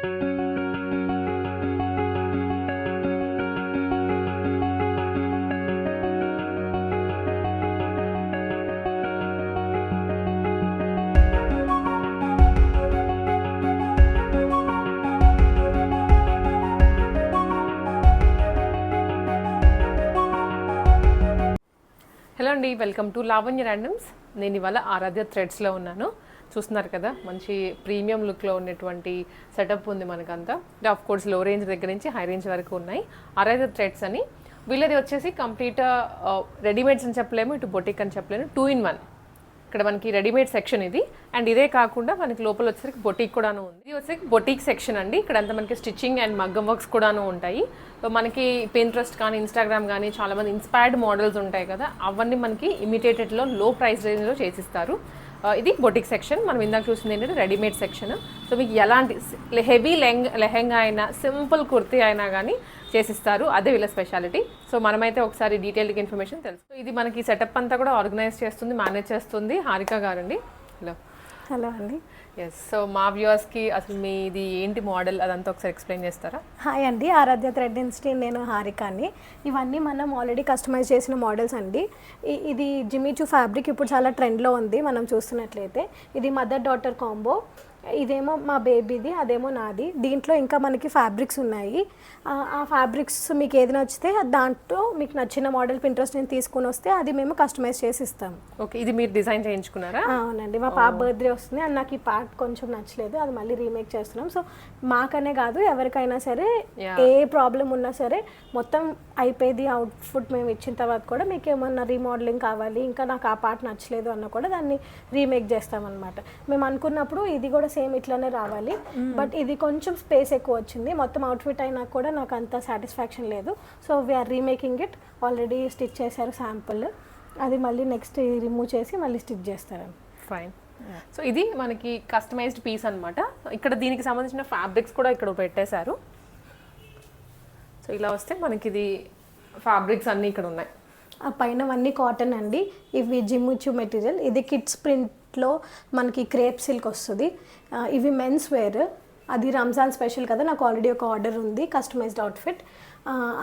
Hello అండి, welcome to Lavanya randoms. నేను ఇవాళ ఆరాధ్య థ్రెడ్స్లో ఉన్నాను. చూస్తున్నారు కదా, మంచి ప్రీమియం లుక్లో ఉన్నటువంటి సెటప్ ఉంది మనకంతా. ఆఫ్ కోర్స్ లో రేంజ్ దగ్గర నుంచి హై రేంజ్ వరకు ఉన్నాయి. ఆరాధ్య థ్రెడ్స్ అని వీళ్ళది వచ్చేసి కంప్లీట్ రెడీమేడ్స్ అని చెప్పలేము, ఇటు బొటిక్ అని చెప్పలేము, 2 in 1. ఇక్కడ మనకి రెడీమేడ్ సెక్షన్ ఇది. అండ్ ఇదే కాకుండా మనకి లోపల వచ్చేసరికి బొటిక్ కూడాను ఉంది. ఇది వచ్చేసరికి బొటిక్ సెక్షన్ అండి. ఇక్కడ అంతా మనకి స్టిచ్చింగ్ అండ్ మగ్గం వర్క్స్ కూడాను ఉంటాయి. సో మనకి Pinterest కానీ ఇన్స్టాగ్రామ్ కానీ చాలా మంది ఇన్స్పైర్డ్ మోడల్స్ ఉంటాయి కదా, అవన్నీ మనకి ఇమిటేటెడ్లో లో ప్రైస్ రేంజ్లో చేసిస్తారు. ఇది బొటిక్ సెక్షన్. మనం ఇందాక చూసింది ఏంటంటే రెడీమేడ్ సెక్షన్. సో మీకు ఎలాంటి హెవీ లెహెంగా అయినా సింపుల్ కుర్తీ అయినా కానీ చేసిస్తారు. అదే వీళ్ళ స్పెషాలిటీ. సో మనమైతే ఒకసారి డీటెయిల్గా ఇన్ఫర్మేషన్ తెలుసు. ఇది మనకి సెటప్ అంతా కూడా ఆర్గనైజ్ చేస్తుంది, మేనేజ్ చేస్తుంది హారిక గారండి. హలో. హలో అండి. ఎస్. సో మా వ్యూవర్స్కి అసలు మీది ఏంటి మోడల్ అదంతా ఒకసారి ఎక్స్ప్లెయిన్ చేస్తారా? హాయ్ అండి, ఆరాధ్య థ్రెడ్ ఇన్స్టిట్యూట్, నేను హారికాని. ఇవన్నీ మనం ఆల్రెడీ కస్టమైజ్ చేసిన మోడల్స్ అండి. ఇది జిమ్మిచూ ఫ్యాబ్రిక్ ఇప్పుడు చాలా ట్రెండ్లో ఉంది. మనం చూస్తున్నట్లయితే ఇది మదర్ డాటర్ కాంబో. ఇదేమో మా బేబీది, అదేమో నాది. దీంట్లో ఇంకా మనకి ఫ్యాబ్రిక్స్ ఉన్నాయి. ఆ ఫ్యాబ్రిక్స్ మీకు ఏది నచ్చితే దాంట్లో మీకు నచ్చిన మోడల్ Pinterest నుంచి తీసుకుని వస్తే అది మేము కస్టమైజ్ చేసి ఇస్తాము. ఓకే, ఇది మీరు డిజైన్ చేయించుకున్నారా? అవునండి, మా పాప బర్త్డే వస్తుంది అండ్ నాకు ఈ పార్ట్ కొంచెం నచ్చలేదు, అది మళ్ళీ రీమేక్ చేస్తున్నాం. సో మాకనే కాదు, ఎవరికైనా సరే ఏ ప్రాబ్లం ఉన్నా సరే మొత్తం అయిపోయింది అవుట్ఫుట్ మేము ఇచ్చిన తర్వాత కూడా మీకు ఏమన్నా రీమోడలింగ్ కావాలి, ఇంకా నాకు ఆ పార్ట్ నచ్చలేదు అన్న కూడా దాన్ని రీమేక్ చేస్తామన్నమాట. మేము అనుకున్నప్పుడు ఇది కూడా సేమ్ ఇట్లానే రావాలి, బట్ ఇది కొంచెం స్పేస్ ఎక్కువ వచ్చింది. మొత్తం అవుట్ఫిట్ అయినా కూడా నాకు అంత సాటిస్ఫాక్షన్ లేదు. So we're remaking it. Already stitch చేశారు శాంపుల్, అది మళ్ళీ నెక్స్ట్ రిమూవ్ చేసి మళ్ళీ స్టిచ్ చేస్తారని. ఫైన్. సో ఇది మనకి కస్టమైజ్డ్ పీస్ అనమాట. ఇక్కడ దీనికి సంబంధించిన ఫ్యాబ్రిక్స్ కూడా ఇక్కడ పెట్టేశారు. సో ఇలా వస్తే మనకి ఇది ఫ్యాబ్రిక్స్ అన్నీ ఇక్కడ ఉన్నాయి. ఆ పైనవన్నీ కాటన్ అండి. ఇవి జిమ్మిచూ మెటీరియల్. ఇది కిడ్స్ ప్రింట్లో మనకి క్రేప్ సిల్క్ వస్తుంది. ఇవి మెన్స్ వేర్. అది రంజాన్ స్పెషల్ కదా, నాకు ఆల్రెడీ ఒక ఆర్డర్ ఉంది కస్టమైజ్డ్ అవుట్ఫిట్,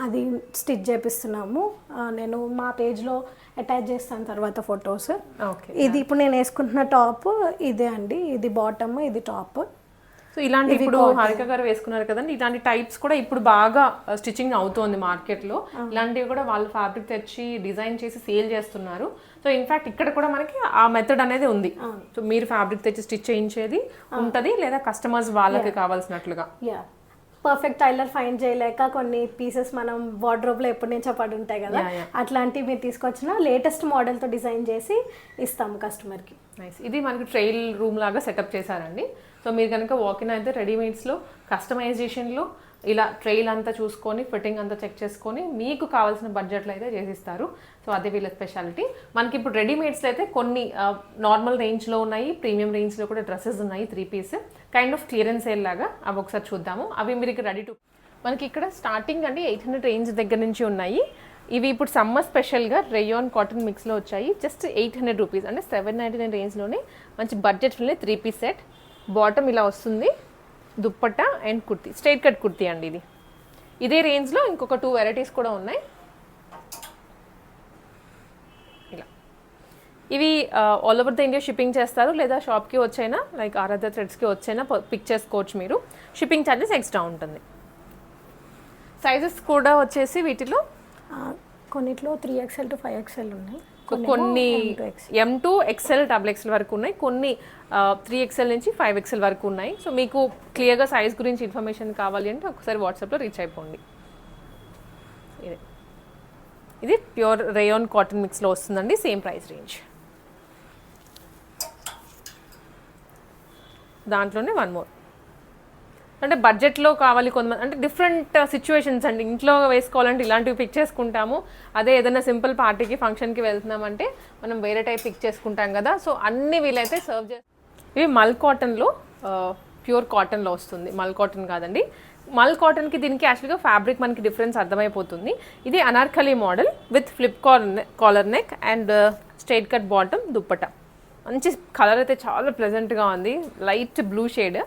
అది స్టిచ్ చేపిస్తున్నాము. నేను మా పేజ్లో అటాచ్ చేస్తాను తర్వాత ఫొటోస్. ఇది ఇప్పుడు నేను వేసుకుంటున్న టాప్ ఇదే అండి. ఇది బాటమ్, ఇది టాప్. సో ఇలాంటి ఇప్పుడు హారిక గారు వేసుకున్నారు కదండి, ఇలాంటి టైప్స్ కూడా ఇప్పుడు బాగా స్టిచ్చింగ్ అవుతోంది మార్కెట్లో. ఇలాంటివి కూడా వాళ్ళు ఫ్యాబ్రిక్ తెచ్చి డిజైన్ చేసి సేల్ చేస్తున్నారు. సో ఇన్ఫాక్ట్ ఇక్కడ కూడా మనకి ఆ మెథడ్ అనేది ఉంది. సో మీరు ఫ్యాబ్రిక్ తెచ్చి స్టిచ్ చేయించేది ఉంటుంది, లేదా కస్టమర్స్ వాళ్ళకి కావాల్సినట్లుగా. పర్ఫెక్ట్ టైలర్ ఫైండ్ చేయలేక కొన్ని పీసెస్ మనం వార్డ్రోబ్లో ఎప్పటి నుంచో పడి ఉంటాయి కదా, అట్లాంటివి మీరు తీసుకొచ్చిన లేటెస్ట్ మోడల్తో డిజైన్ చేసి ఇస్తాము కస్టమర్కి. నైస్. ఇది మనకి ట్రైల్ రూమ్ లాగా సెటప్ చేశారండి. సో మీరు కనుక వాకిన్ అయితే రెడీమేడ్స్లో కస్టమైజేషన్లో ఇలా ట్రైల్ అంతా చూసుకొని ఫిట్టింగ్ అంతా చెక్ చేసుకొని మీకు కావాల్సిన బడ్జెట్లో అయితే చేసిస్తారు. సో అదే వీళ్ళ స్పెషాలిటీ. మనకి ఇప్పుడు రెడీమేడ్స్లో అయితే కొన్ని నార్మల్ రేంజ్లో ఉన్నాయి, ప్రీమియం రేంజ్లో కూడా డ్రెస్సెస్ ఉన్నాయి, 3 piece kind of clearance sale లాగా. అవి ఒకసారి చూద్దాము. అవి మీరు ఇక్కడ రెడీ టు మనకి ఇక్కడ స్టార్టింగ్ అండి 800 రేంజ్ దగ్గర నుంచి ఉన్నాయి. ఇవి ఇప్పుడు సమ్మర్ స్పెషల్గా రేయాన్ కాటన్ మిక్స్లో వచ్చాయి. జస్ట్ 800 రూపీస్, అంటే 799 రేంజ్లోనే మంచి budget friendly 3 piece set. Bottom ఇలా వస్తుంది, dupatta and kurti, straight cut kurti అండి ఇది. ఇదే రేంజ్లో ఇంకొక 2 వెరైటీస్ కూడా ఉన్నాయి. ఇలా ఇవి all over the India shipping చేస్తారు, లేదా షాప్కి వచ్చైనా లైక్ ఆరాధ్య థ్రెడ్స్కి వచ్చైనా పిక్ చేసుకోవచ్చు మీరు. షిప్పింగ్ ఛార్జెస్ ఎక్స్ట్రా ఉంటుంది. సైజెస్ కూడా వచ్చేసి వీటిలో కొన్నిట్లో 3XL to 5XL ఉన్నాయి, కొన్ని M2 XL XXL వరకు ఉన్నాయి, కొన్ని 3XL నుంచి 5XL వరకు ఉన్నాయి. సో మీకు క్లియర్గా సైజ్ గురించి ఇన్ఫర్మేషన్ కావాలి అంటే ఒకసారి వాట్సాప్లో రీచ్ అయిపోండి. ఇది ప్యూర్ రేయాన్ కాటన్ మిక్స్లో వస్తుందండి, సేమ్ ప్రైస్ రేంజ్. దాంట్లోనే 1 more అంటే బడ్జెట్లో కావాలి కొంతమంది, అంటే డిఫరెంట్ సిచ్యువేషన్స్ అండి. ఇంట్లో వేసుకోవాలంటే ఇలాంటివి పిక్ చేసుకుంటాము, అదే ఏదైనా సింపుల్ పార్టీకి ఫంక్షన్కి వెళ్తున్నామంటే మనం వేరే టైప్ పిక్ చేసుకుంటాం కదా. సో అన్ని వీలైతే సర్వ్ చేస్తాం. ఇవి మల్ కాటన్లో, ప్యూర్ కాటన్లో వస్తుంది, మల్ కాటన్ కాదండి. మల్ కాటన్కి దీనికి యాక్చువల్గా ఫ్యాబ్రిక్ మనకి డిఫరెన్స్ అర్థమైపోతుంది. ఇది Anarkali model with flip collar neck and straight cut bottom, dupatta. మంచి కలర్ అయితే చాలా ప్లెజెంట్గా ఉంది, లైట్ బ్లూ షేడ్,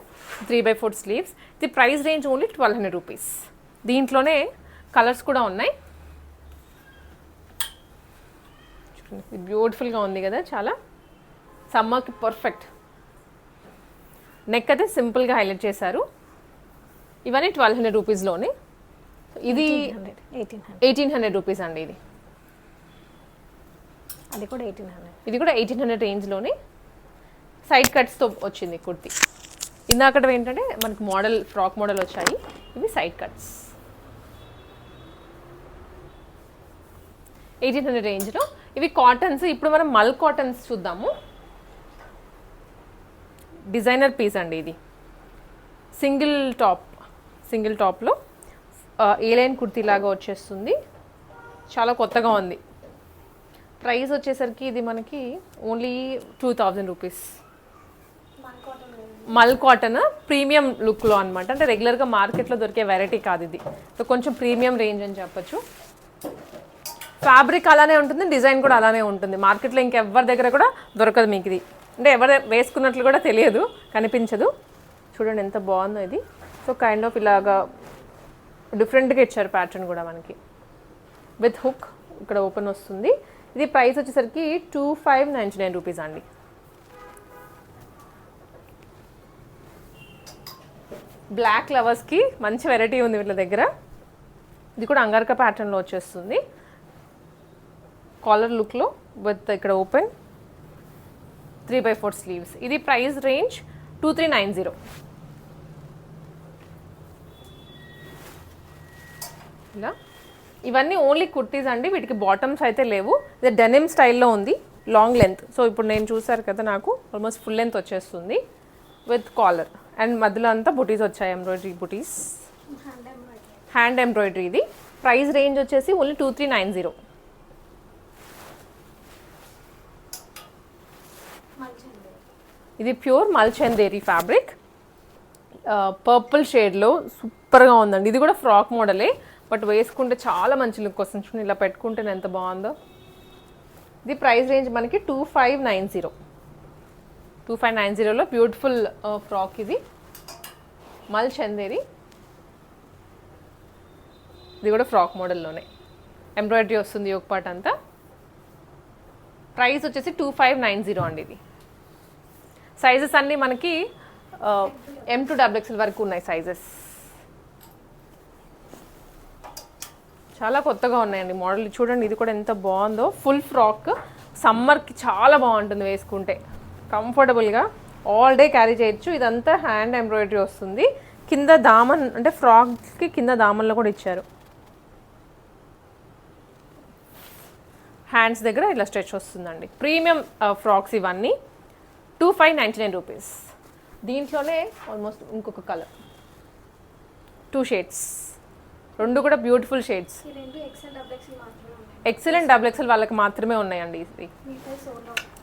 3/4 స్లీవ్స్. ఇది ప్రైస్ రేంజ్ ఓన్లీ 1200 రూపీస్. దీంట్లోనే కలర్స్ కూడా ఉన్నాయి. చూడండి బ్యూటిఫుల్గా ఉంది కదా, చాలా సమ్మర్కి పర్ఫెక్ట్. నెక్ అయితే సింపుల్గా హైలైట్ చేశారు. ఇవన్నీ 1200 రూపీస్లోనే. ఇది 1800 రూపీస్ అండి. అది కూడా 1800. ఇది కూడా 1800 రేంజ్లోనే సైడ్ కట్స్తో వచ్చింది కుర్తి. ఇందాకటి ఏంటంటే మనకు మోడల్ ఫ్రాక్ మోడల్ వచ్చాయి, ఇవి సైడ్ కట్స్. 1800 రేంజ్లో ఇవి కాటన్స్. ఇప్పుడు మనం మల్ కాటన్స్ చూద్దాము. డిజైనర్ పీస్ అండి ఇది. సింగిల్ టాప్లో ఏ లైన్ కుర్తీ లాగా వచ్చేస్తుంది, చాలా కొత్తగా ఉంది. ప్రైస్ వచ్చేసరికి ఇది మనకి ఓన్లీ 2000 రూపీస్. మల్ కాటన్ ప్రీమియం లుక్లో అనమాట. అంటే రెగ్యులర్గా మార్కెట్లో దొరికే వెరైటీ కాదు ఇది, సో కొంచెం ప్రీమియం రేంజ్ అని చెప్పొచ్చు. ఫ్యాబ్రిక్ అలానే ఉంటుంది, డిజైన్ కూడా అలానే ఉంటుంది. మార్కెట్లో ఇంకెవరి దగ్గర కూడా దొరకదు మీకు ఇది. అంటే ఎవరు వేసుకున్నట్లు కూడా తెలియదు, కనిపించదు. చూడండి ఎంత బాగుందో ఇది. సో కైండ్ ఆఫ్ ఇలాగా డిఫరెంట్గా ఇచ్చారు ప్యాటర్న్ కూడా మనకి. విత్ హుక్ ఇక్కడ ఓపెన్ వస్తుంది. ఇది ప్రైస్ వచ్చేసరికి 2599 రూపీస్ అండి. బ్లాక్ లవర్స్కి మంచి వెరైటీ ఉంది వీళ్ళ దగ్గర. ఇది కూడా అంగారక ప్యాటర్న్లో వచ్చేస్తుంది, కాలర్ లుక్లో విత్ ఇక్కడ ఓపెన్ 3/4 స్లీవ్స్. ఇది ప్రైస్ రేంజ్ 2390. ఇలా ఇవన్నీ ఓన్లీ కుర్తీస్ అండి, వీటికి బాటమ్స్ అయితే లేవు. ఇది డెనిమ్ స్టైల్లో ఉంది, లాంగ్ లెంత్. సో ఇప్పుడు నేను చూసారు కదా, నాకు ఆల్మోస్ట్ ఫుల్ లెంత్ వచ్చేస్తుంది విత్ కాలర్. అండ్ మధ్యలో అంతా బుటీస్ వచ్చాయి, ఎంబ్రాయిడరీ బుటీస్, హ్యాండ్ ఎంబ్రాయిడరీ. ఇది ప్రైస్ రేంజ్ వచ్చేసి ఓన్లీ 2390. ఇది ప్యూర్ మల్చందేరి ఫ్యాబ్రిక్, పర్పుల్ షేడ్లో సూపర్గా ఉందండి. ఇది కూడా ఫ్రాక్ మోడలే, బట్ వేసుకుంటే చాలా మంచి లుక్ వస్తుంది. చూడండి ఇలా పెట్టుకుంటే ఎంత బాగుందో. ఇది ప్రైస్ రేంజ్ మనకి 2590. 2590లో బ్యూటిఫుల్ ఫ్రాక్. ఇది మల్ చందేరి, ఇది కూడా ఫ్రాక్ మోడల్లోనే ఎంబ్రాయిడరీ వస్తుంది ఒక పార్ట్ అంతా. ప్రైస్ వచ్చేసి 2590 అండి. ఇది సైజెస్ అన్నీ మనకి M to XXL వరకు ఉన్నాయి సైజెస్. చాలా కొత్తగా ఉన్నాయండి మోడల్. చూడండి ఇది కూడా ఎంత బాగుందో. ఫుల్ ఫ్రాక్, సమ్మర్కి చాలా బాగుంటుంది వేసుకుంటే, కంఫర్టబుల్గా ఆల్ డే క్యారీ చేయొచ్చు. ఇదంతా హ్యాండ్ ఎంబ్రాయిడరీ వస్తుంది. కింద దామన్, అంటే ఫ్రాక్కి కింద దామన్లో కూడా ఇచ్చారు. హ్యాండ్స్ దగ్గర ఇలా స్ట్రెచ్ వస్తుందండి. ప్రీమియం ఫ్రాక్స్ ఇవన్నీ 2599 రూపీస్. దీంట్లోనే ఆల్మోస్ట్ ఇంకొక కలర్, 2 షేడ్స్, రెండు కూడా beautiful shades. XL and XXL వాళ్ళకి మాత్రమే ఉన్నాయండి ఇది.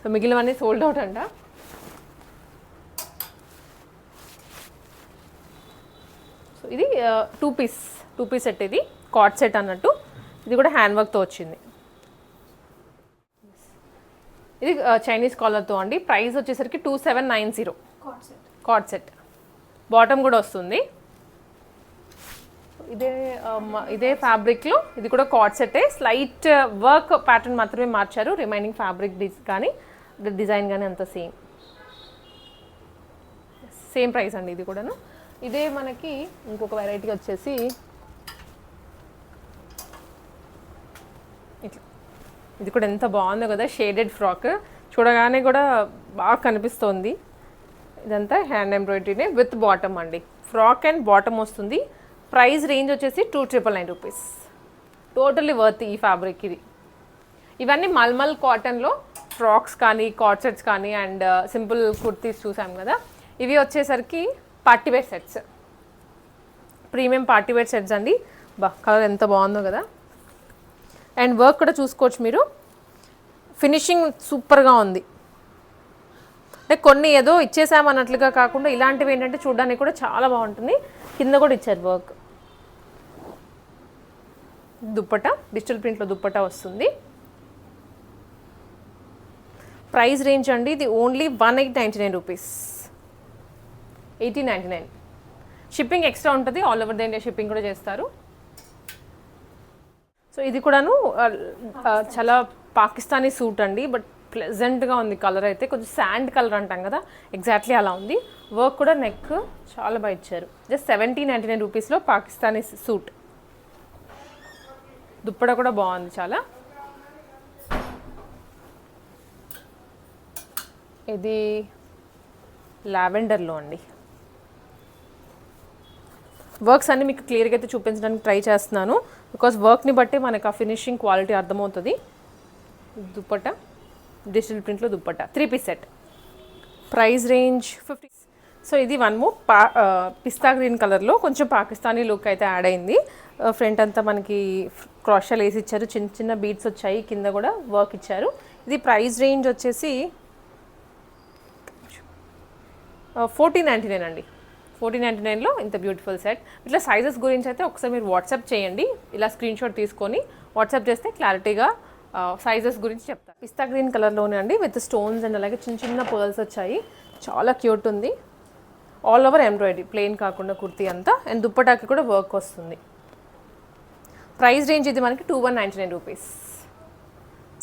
సో మిగిలినవన్నీ సోల్డ్ అవుట్ అంట. సో ఇది 2 పీస్ సెట్. ఇది కార్డ్ సెట్ అన్నట్టు. ఇది కూడా హ్యాండ్ వర్క్తో వచ్చింది. ఇది చైనీస్ కాలర్తో అండి. ప్రైస్ వచ్చేసరికి 2790. కార్డ్ సెట్, బాటమ్ కూడా వస్తుంది. ఇదే ఫ్యాబ్రిక్లో ఇది కూడా కార్డ్ సెట్టే. స్లైట్ వర్క్ ప్యాటర్న్ మాత్రమే మార్చారు, రిమైనింగ్ ఫ్యాబ్రిక్ కానీ డిజైన్ కానీ అంత సేమ్ ప్రైస్ అండి. ఇది కూడాను ఇదే. మనకి ఇంకొక వెరైటీ వచ్చేసి ఇట్లా, ఇది కూడా ఎంత బాగుందో కదా, షేడెడ్ ఫ్రాక్. చూడగానే కూడా బాగా కనిపిస్తోంది. ఇదంతా హ్యాండ్ ఎంబ్రాయిడరీనే విత్ బాటమ్ అండి. ఫ్రాక్ అండ్ బాటమ్ వస్తుంది. ప్రైస్ రేంజ్ వచ్చేసి 2999 రూపీస్. టోటల్లీ వర్త్ ఈ ఫ్యాబ్రిక్ ఇది. ఇవన్నీ మల్మల్ కాటన్లో ఫ్రాక్స్ కానీ, కార్డ్ సెట్స్ కానీ, అండ్ సింపుల్ కుర్తీస్ చూసాం కదా. ఇవి వచ్చేసరికి party wear sets, premium party wear sets అండి. కలర్ ఎంత బాగుందో కదా. అండ్ వర్క్ కూడా చూసుకోవచ్చు మీరు, ఫినిషింగ్ సూపర్గా ఉంది. అంటే కొన్ని ఏదో ఇచ్చేసామన్నట్లుగా కాకుండా ఇలాంటివి ఏంటంటే చూడడానికి కూడా చాలా బాగుంటుంది. కింద కూడా ఇచ్చారు వర్క్. దుప్పట, డిజిటల్ ప్రింట్లో దుప్పట వస్తుంది. ప్రైస్ రేంజ్ అండి ఇది ఓన్లీ 1899 రూపీస్, 1899. షిప్పింగ్ ఎక్స్ట్రా ఉంటుంది, all over the India shipping కూడా చేస్తారు. సో ఇది కూడాను చాలా పాకిస్తానీ సూట్ అండి, బట్ ప్లెజెంట్గా ఉంది. కలర్ అయితే కొంచెం శాండ్ కలర్ అంటాం కదా, ఎగ్జాక్ట్లీ అలా ఉంది. వర్క్ కూడా నెక్ చాలా బాగా ఇచ్చారు. జస్ట్ 1799 రూపీస్లో పాకిస్తానీ సూట్. దుప్పట కూడా బాగుంది చాలా. ఇది లావెండర్లో అండి. వర్క్స్ అన్నీ మీకు క్లియర్గా అయితే చూపించడానికి ట్రై చేస్తున్నాను, బికాస్ వర్క్ని బట్టి మనకు ఆ ఫినిషింగ్ క్వాలిటీ అర్థమవుతుంది. దుప్పట డిజిటల్ ప్రింట్లో దుప్పట, 3 piece set. Price range 50. So ఇది వన్ మోర్ పిస్తా గ్రీన్ కలర్లో కొంచెం పాకిస్తానీ లుక్ అయితే యాడ్ అయింది. ఫ్రంట్ అంతా మనకి క్రాషల్ వేసి ఇచ్చారు, చిన్న చిన్న బీట్స్ వచ్చాయి, కింద కూడా వర్క్ ఇచ్చారు. ఇది ప్రైస్ రేంజ్ వచ్చేసి 1499 అండి. 1499లో ఇంత బ్యూటిఫుల్ సెట్. ఇట్లా సైజెస్ గురించి అయితే ఒకసారి మీరు వాట్సాప్ చేయండి, ఇలా స్క్రీన్ షాట్ తీసుకొని వాట్సాప్ చేస్తే క్లారిటీగా సైజెస్ గురించి చెప్తాను. పిస్తా గ్రీన్ కలర్లోనే అండి, విత్ స్టోన్స్ అండ్ అలాగే చిన్న చిన్న పర్ల్స్ వచ్చాయి, చాలా క్యూట్ ఉంది. ఆల్ ఓవర్ ఎంబ్రాయిడరీ, ప్లెయిన్ కాకుండా కుర్తీ అంతా, అండ్ దుప్పటాకి కూడా వర్క్ వస్తుంది. ప్రైస్ రేంజ్ ఇది మనకి 2199 రూపీస్.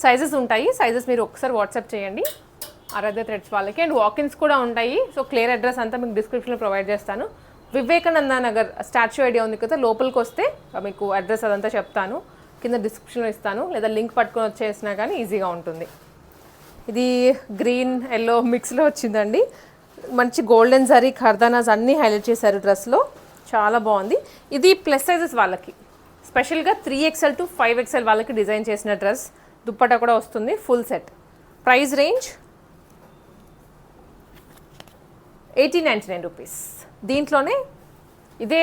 సైజెస్ ఉంటాయి, సైజెస్ మీరు ఒకసారి వాట్సాప్ చేయండి ఆరాధ్య థ్రెడ్స్ వాళ్ళకి. అండ్ వాకిన్స్ కూడా ఉంటాయి. సో క్లియర్ అడ్రస్ అంతా మీకు డిస్క్రిప్షన్లో ప్రొవైడ్ చేస్తాను. వివేకానంద నగర్ స్టాచ్యూ ఐడియా ఉంది కదా, లోపలికి వస్తే మీకు అడ్రస్ అదంతా చెప్తాను, కింద డిస్క్రిప్షన్లో ఇస్తాను, లేదా లింక్ పట్టుకొని వచ్చేసినా కానీ ఈజీగా ఉంటుంది. ఇది గ్రీన్ ఎల్లో మిక్స్లో వచ్చిందండి. మంచి గోల్డెన్ జరీ ఖర్దానాస్ అన్నీ హైలైట్ చేశారు డ్రెస్లో, చాలా బాగుంది. ఇది ప్లస్ సైజెస్ వాళ్ళకి స్పెషల్గా 3XL to 5XL వాళ్ళకి డిజైన్ చేసిన డ్రెస్. దుప్పటా కూడా వస్తుంది, full set. Price range 1899 rupees. దీంట్లోనే ఇదే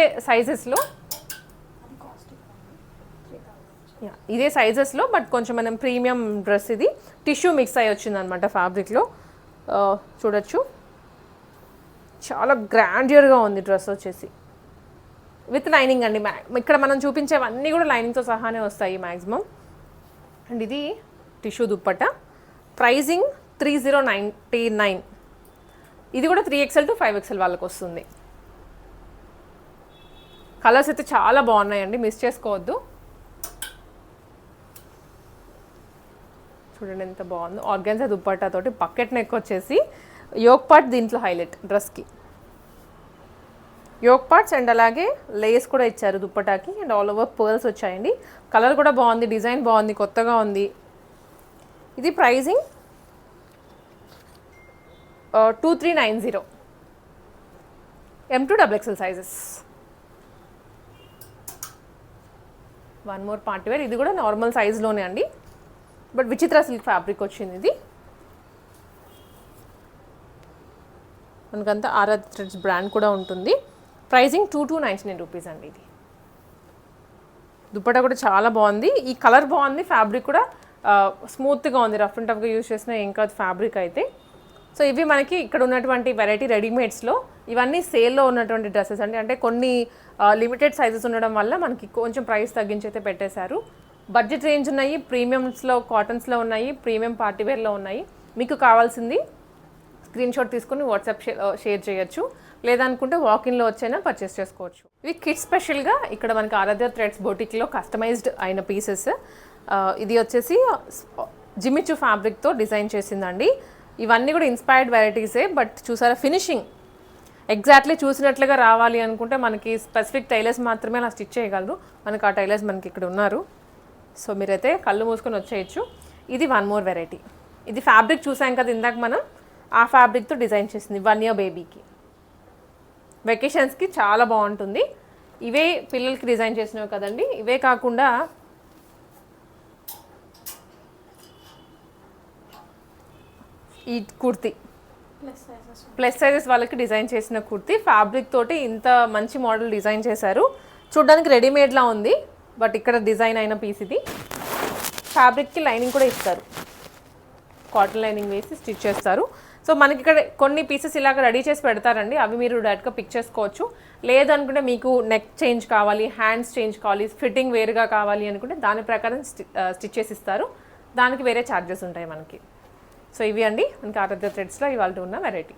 సైజెస్లో బట్ కొంచెం మనం ప్రీమియం డ్రెస్. ఇది టిష్యూ మిక్స్ అయ్యి వచ్చింది అనమాట ఫ్యాబ్రిక్లో, చూడొచ్చు. చాలా గ్రాండియర్గా ఉంది డ్రెస్ వచ్చేసి, విత్ లైనింగ్ అండి. ఇక్కడ మనం చూపించేవన్నీ కూడా లైనింగ్తో సహానే వస్తాయి మ్యాక్సిమం. అండ్ ఇది టిష్యూ దుప్పట. ప్రైజింగ్ 3099. ఇది కూడా 3XL to 5XL వాళ్ళకి వస్తుంది. కలర్స్ అయితే చాలా బాగున్నాయండి, మిస్ చేసుకోవద్దు. చూడండి ఎంత బాగుందో. ఆర్గాన్జా దుప్పట్టా తోటి బకెట్ నెక్ వచ్చేసి యోక్ పార్ట్ దీంట్లో హైలైట్ డ్రెస్కి. యోక్ పార్ట్స్ అండ్ అలాగే లేస్ కూడా ఇచ్చారు దుప్పటాకి, అండ్ ఆల్ ఓవర్ పర్ల్స్ వచ్చాయండి. కలర్ కూడా బాగుంది, డిజైన్ బాగుంది, కొత్తగా ఉంది. ఇది pricing 2390. M to XXL sizes. One more party wear. ఇది కూడా నార్మల్ సైజ్లోనే అండి, బట్ విచిత్ర సిల్క్ ఫ్యాబ్రిక్ వచ్చింది. ఇది మనకంతా ఆరాధ్య థ్రెడ్స్ బ్రాండ్ కూడా ఉంటుంది. ప్రైజింగ్ 2299 రూపీస్ అండి. ఇది దుప్పటా కూడా చాలా బాగుంది. ఈ కలర్ బాగుంది, ఫ్యాబ్రిక్ కూడా స్మూత్గా ఉంది, రఫ్ అండ్ టఫ్గా యూజ్ చేసిన ఏం కాదు ఫ్యాబ్రిక్ అయితే. సో ఇవి మనకి ఇక్కడ ఉన్నటువంటి వెరైటీ రెడీమేడ్స్లో ఇవన్నీ సేల్లో ఉన్నటువంటి డ్రెస్సెస్ అండి. అంటే కొన్ని లిమిటెడ్ సైజెస్ ఉండడం వల్ల మనకి కొంచెం ప్రైస్ తగ్గించి అయితే పెట్టేశారు. బడ్జెట్ రేంజ్ ఉన్నాయి, ప్రీమియమ్స్లో కాటన్స్లో ఉన్నాయి, ప్రీమియం పార్టీవేర్లో ఉన్నాయి. మీకు కావాల్సింది స్క్రీన్ షాట్ తీసుకుని వాట్సాప్ షేర్ చేయొచ్చు, లేదనుకుంటే వాకిన్లో వచ్చైనా పర్చేస్ చేసుకోవచ్చు. ఇవి కిడ్స్ స్పెషల్గా ఇక్కడ మనకి ఆరాధ్య థ్రెడ్స్ బొటిక్లో కస్టమైజ్డ్ అయిన పీసెస్. ఇది వచ్చేసి జిమిచు ఫ్యాబ్రిక్తో డిజైన్ చేసిందండి. ఇవన్నీ కూడా ఇన్స్పైర్డ్ వెరైటీసే, బట్ చూసారా ఫినిషింగ్ ఎగ్జాక్ట్లీ చూసినట్లుగా రావాలి అనుకుంటే మనకి స్పెసిఫిక్ టైలర్స్ మాత్రమే అలా స్టిచ్ చేయగలరు. మనకి ఆ టైలర్స్ మనకి ఇక్కడ ఉన్నారు. సో మీరైతే కళ్ళు మూసుకొని వచ్చేయచ్చు. ఇది వన్ మోర్ వెరైటీ. ఇది ఫ్యాబ్రిక్ చూసాం కదా ఇందాక మనం, ఆ ఫ్యాబ్రిక్తో డిజైన్ చేసింది 1 year బేబీకి. వెకేషన్స్కి చాలా బాగుంటుంది. ఇవే పిల్లలకి డిజైన్ చేసినవి కదండి. ఇవే కాకుండా ఈ కుర్తీ ప్లస్ సైజెస్ వాళ్ళకి డిజైన్ చేసిన కుర్తీ, ఫ్యాబ్రిక్ తోటి ఇంత మంచి మోడల్ డిజైన్ చేశారు. చూడడానికి రెడీమేడ్లా ఉంది, బట్ ఇక్కడ డిజైన్ అయిన పీస్ ఇది. ఫ్యాబ్రిక్కి లైనింగ్ కూడా ఇస్తారు, కాటన్ లైనింగ్ వేసి స్టిచ్ చేస్తారు. సో మనకి ఇక్కడ కొన్ని పీసెస్ ఇలాగ రెడీ చేసి పెడతారండి, అవి మీరు డైరెక్ట్గా పిక్ చేసుకోవచ్చు. లేదనుకుంటే మీకు నెక్ చేంజ్ కావాలి, హ్యాండ్స్ చేంజ్ కావాలి, ఫిట్టింగ్ వేరుగా కావాలి అనుకుంటే దాని ప్రకారం స్టిచ్ చేసి ఇస్తారు. దానికి వేరే ఛార్జెస్ ఉంటాయి మనకి. సో ఇవి అండి మనకి ఆరాధ్య థ్రెడ్స్లో ఇవాళ ఉన్న వెరైటీ.